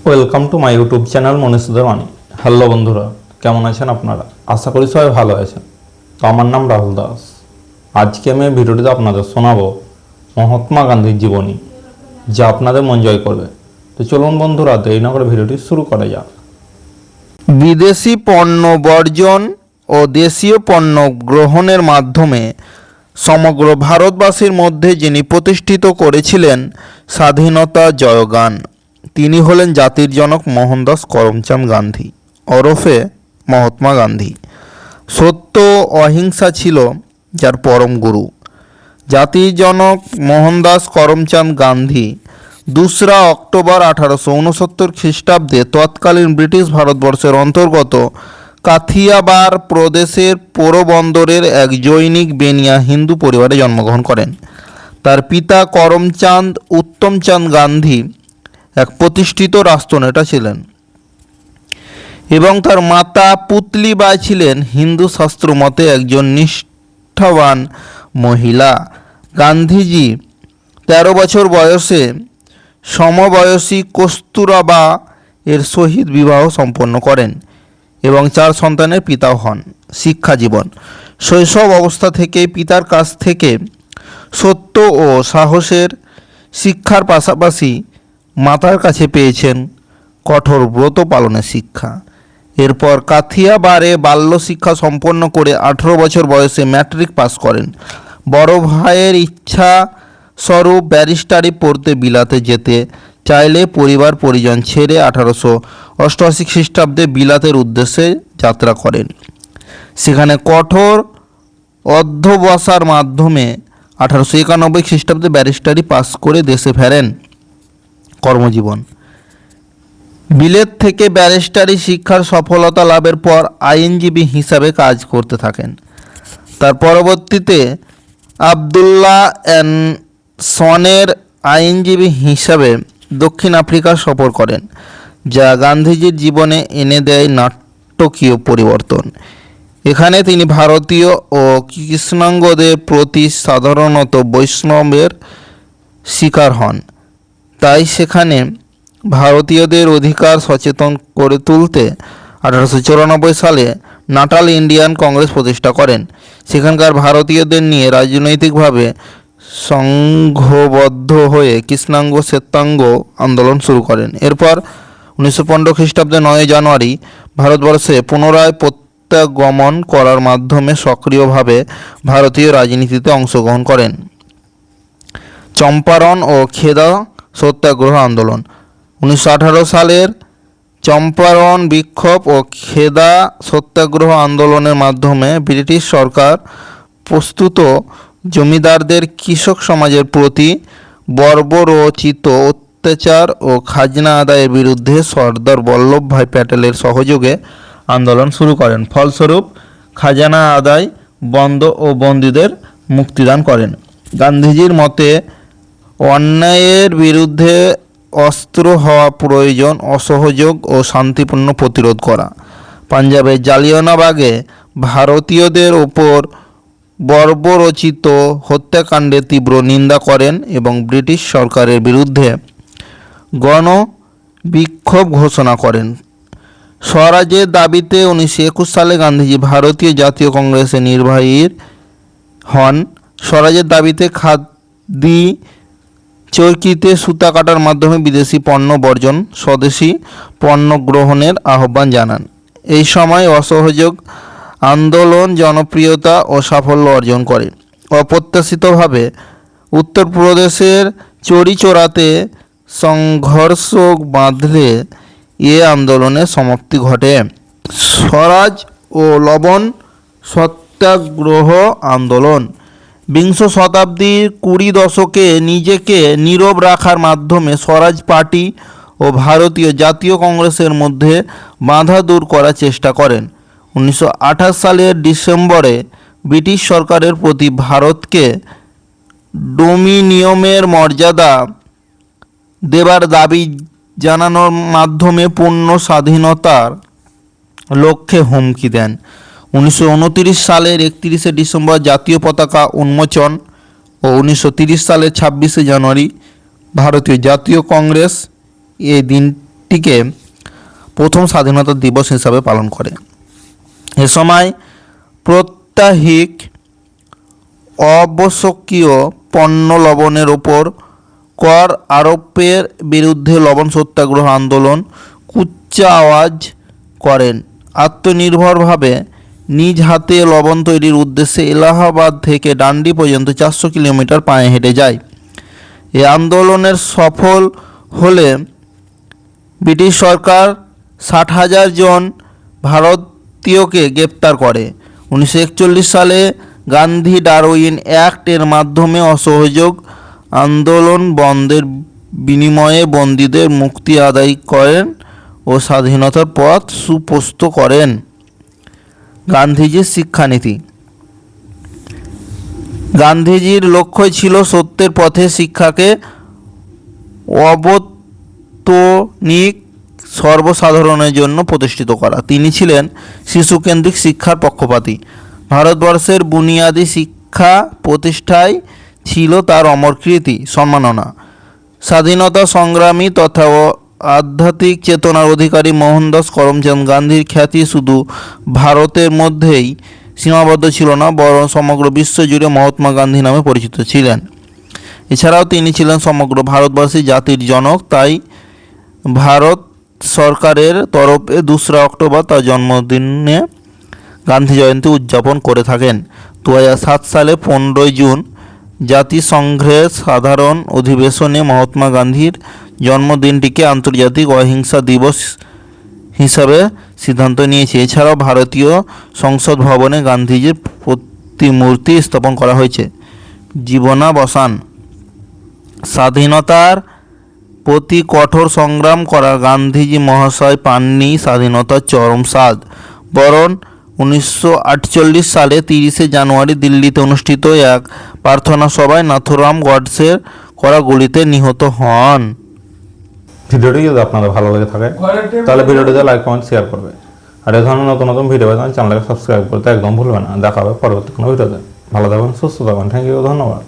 Welcome to my YouTube channel মনীষদের বাণী। Hello বন্ধুরা, কেমন আছেন আপনারা? আশা করি সবাই ভালো আছেন। তো আমার নাম রাহুল দাস। আজকে আমি এই ভিডিওটিতে আপনাদের শোনাবো মহাত্মা গান্ধীর জীবনী, যা আপনাদের মন জয় করবে। তো চলুন বন্ধুরা, দেরি না করে ভিডিওটি শুরু করা যাক। বিদেশি পণ্য বর্জন ও দেশীয় পণ্য গ্রহণের মাধ্যমে সমগ্র ভারতবাসীর মধ্যে যিনি প্রতিষ্ঠিত করেছিলেন স্বাধীনতা জয়গান, তিনি হলেন জাতির জনক মোহনদাস করমচাঁদ গান্ধী ওরফে মহাত্মা গান্ধী। সত্য অহিংসা ছিল যার পরম গুরু। জাতির জনক মোহনদাস করমচাঁদ গান্ধী 2রা অক্টোবর 1869 খ্রিস্টাব্দে তৎকালীন ব্রিটিশ ভারতবর্ষের অন্তর্গত কাথিয়াবার প্রদেশের পোরবন্দরের এক জৈনিক বেনিয়া হিন্দু পরিবারে জন্মগ্রহণ করেন। তার পিতা করমচাঁদ উত্তমচাঁদ গান্ধী এক প্রতিষ্ঠিত রাষ্ট্রনেতা ছিলেন এবং তার মাতা পুতলিবাই ছিলেন হিন্দু শাস্ত্র মতে একজন নিষ্ঠাবান মহিলা। গান্ধীজি 13 বছর বয়সে সমবয়সী কস্তুরবা এর সহিত বিবাহ সম্পন্ন করেন এবং 4 সন্তানের পিতাও হন। শিক্ষা জীবন: শৈশব অবস্থা থেকেই পিতার কাছ থেকে সত্য ও সাহসের শিক্ষার পাশাপাশি মাতার কাছে পেয়েছেন কঠোর ব্রত পালনের শিক্ষা। এরপর কাথিয়াবারে বাল্য শিক্ষা সম্পন্ন করে 18 বছর বয়সে ম্যাট্রিক পাস করেন। বড় ভাইয়ের ইচ্ছা স্বরূপ ব্যারিস্টারি পড়তে বিলাতে যেতে চাইলে পরিবার পরিজন ছেড়ে 1888 খ্রিস্টাব্দে বিলাতের উদ্দেশ্যে যাত্রা করেন। সেখানে কঠোর অধ্যবসায়ের মাধ্যমে 1891 খ্রিস্টাব্দে ব্যারিস্টারি পাস করে দেশে ফেরেন। কর্মজীবন: বিলেত থেকে ব্যারিস্টারি শিক্ষার সফলতা লাভের পর আইনজীবী হিসাবে কাজ করতে থাকেন। তার পরবর্তীতে আবদুল্লাহ অ্যান্ড সনের আইনজীবী হিসাবে দক্ষিণ আফ্রিকা সফর করেন, যা গান্ধীজির জীবনে এনে দেয় নাটকীয় পরিবর্তন। এখানে তিনি ভারতীয় ও কৃষ্ণাঙ্গদের প্রতি সাধারণত বৈষ্ণবের শিকার হন, তাই সেখানে ভারতীয়দের অধিকার সচেতন করে তুলতে 1894 সালে নাটাল ইন্ডিয়ান কংগ্রেস প্রতিষ্ঠা করেন। সেখানকার ভারতীয়দের নিয়ে রাজনৈতিকভাবে সংঘবদ্ধ হয়ে কৃষ্ণাঙ্গ শ্বেতাঙ্গ আন্দোলন শুরু করেন। এরপর 1915 খ্রিস্টাব্দে 9 জানুয়ারি ভারতবর্ষে পুনরায় প্রত্যাগমন করার মাধ্যমে সক্রিয়ভাবে ভারতীয় রাজনীতিতে অংশগ্রহণ করেন। চম্পারণ ও খেদা সত্যাগ্রহ আন্দোলন: 1918 সালের চম্পারণ বিক্ষোভ ও খেদা সত্যাগ্রহ আন্দোলনের মাধ্যমে ব্রিটিশ সরকার প্রস্তুত জমিদারদের কৃষক সমাজের প্রতি বর্বরোচিত অত্যাচার ও খাজনা আদায়ের বিরুদ্ধে সর্দার বল্লভভাই প্যাটেলের সহযোগে আন্দোলন শুরু করেন। ফলস্বরূপ খাজনা আদায় বন্ধ ও বন্দীদের মুক্তিদান করেন। গান্ধীজির মতে অন্যায়ের বিরুদ্ধে অস্ত্র হওয়া প্রয়োজন, অসহযোগ ও শান্তিপূর্ণ প্রতিরোধ করা। পাঞ্জাবের জালিয়ানওয়ালাবাগে ভারতীয়দের ওপর বর্বরোচিত হত্যাকাণ্ডের তীব্র নিন্দা করেন এবং ব্রিটিশ সরকারের বিরুদ্ধে গণবিক্ষোভ ঘোষণা করেন। স্বরাজের দাবিতে 1921 সালে গান্ধীজি ভারতীয় জাতীয় কংগ্রেসের নির্বাহী হন। স্বরাজের দাবিতে খাদি চরকিতে সুতা কাটার মাধ্যমে বিদেশি পণ্য বর্জন, স্বদেশি পণ্য গ্রহণের আহ্বান জানান। এই সময় অসহযোগ আন্দোলন জনপ্রিয়তা ও সাফল্য অর্জন করে। অপ্রত্যাশিতভাবে উত্তরপ্রদেশের চৌরিচৌরাতে সংঘর্ষ বাঁধলে এ আন্দোলনের সমাপ্তি ঘটে। স্বরাজ ও লবণ সত্যাগ্রহ আন্দোলন: বিংশ শতাব্দীর 20 দশকে নিজেকে নীরব রাখার মাধ্যমে স্বরাজ পার্টি ও ভারতীয় জাতীয় কংগ্রেসের মধ্যে বাধা দূর করার চেষ্টা করেন। 1928 সালের ডিসেম্বরে ব্রিটিশ সরকারের প্রতি ভারতকে ডোমিনিয়নের মর্যাদা দেবার দাবি জানানোর মাধ্যমে পূর্ণ স্বাধীনতার লক্ষ্যে হুমকি দেন। 1929 সালের 31 ডিসেম্বর জাতীয় পতাকা উন্মোচন ও 1930 সালের 26 জানুয়ারি ভারতীয় জাতীয় কংগ্রেস এই দিন তারিখটিকে প্রথম স্বাধীনতা দিবস হিসাবে পালন করে। এ সময় প্রত্যাহিক আবশ্যকীয় পণ্য লবণের ওপর কর আরোপের বিরুদ্ধে লবণ সত্যাগ্রহ আন্দোলন কুচকাওয়াজ করেন। আত্মনির্ভরভাবে নিজ হাতে লবণ তৈরির উদ্দেশ্যে এলাহাবাদ থেকে ডান্ডি পর্যন্ত 400 কিলোমিটার পায়ে হেঁটে যায়। এই আন্দোলনের সফল হলে ব্রিটিশ সরকার 60,000 জন ভারতীয়কে গ্রেপ্তার করে। 1941 সালে গান্ধী ডারউইন অ্যাক্ট এর মাধ্যমে অসহযোগ আন্দোলন বন্ধের বিনিময়ে বন্দীদের মুক্তি আদায় করেন ও স্বাধীনতার পথ সুপ্রশস্ত করেন। গান্ধীজির শিক্ষানীতি। গান্ধীজির লক্ষ্য ছিল সত্যের পথে শিক্ষাকে অবৈতনিক সর্বসাধারণের জন্য প্রতিষ্ঠিত করা। তিনি ছিলেন শিশুকেন্দ্রিক শিক্ষার পক্ষপাতী। ভারতবর্ষের বুনিয়াদী শিক্ষা প্রতিষ্ঠায় ছিল তার অমর কীর্তি সম্মাননা। স্বাধীনতা সংগ্রামী তথা আধ্যাত্মিক চেতনার অধিকারী মোহনদাস করমচাঁদ গান্ধীর খ্যাতি শুধু ভারতের মধ্যেই সীমাবদ্ধ ছিল না, বরং সমগ্র বিশ্ব জুড়ে মহাত্মা গান্ধী নামে পরিচিত ছিলেন। এছাড়াও তিনি ছিলেন সমগ্র ভারতবাসী জাতির জনক। তাই ভারত সরকারের তরফে 2রা অক্টোবর তার জন্মদিনে গান্ধী জয়ন্তী উদযাপন করে থাকেন। 2007 সালে 15 জুন জাতিসংঘের সাধারণ অধিবেশনে মহাত্মা গান্ধীর জন্মদিনটিকে আন্তর্জাতিক অহিংসা দিবস হিসাবে সিদ্ধান্ত নিয়েছে। এছাড়াও ভারতীয় সংসদ ভবনে গান্ধীজির প্রতিমূর্তি স্থাপন করা হয়েছে। জীবনাবসান। স্বাধীনতার প্রতি কঠোর সংগ্রাম করা গান্ধীজি মহাশয় পাননি স্বাধীনতার চরম স্বাদ, বরং 1948 সালে 30শে জানুয়ারি দিল্লিতে অনুষ্ঠিত এক প্রার্থনা সভায় নাথুরাম গডসের করা গুলিতে নিহত হন। ভিডিওটি যদি আপনাদের ভালো লেগে থাকে তাহলে ভিডিওটিতে লাইক কমেন্ট শেয়ার করবে। আর এই ধরনের নতুন নতুন ভিডিও পেতে চ্যানেলকে সাবস্ক্রাইব করতে একদম ভুলবেন না। দেখা হবে পরবর্তী কোনো ভিডিওতে। ভালো থাকবেন, সুস্থ থাকবেন। থ্যাংক ইউ, ধন্যবাদ।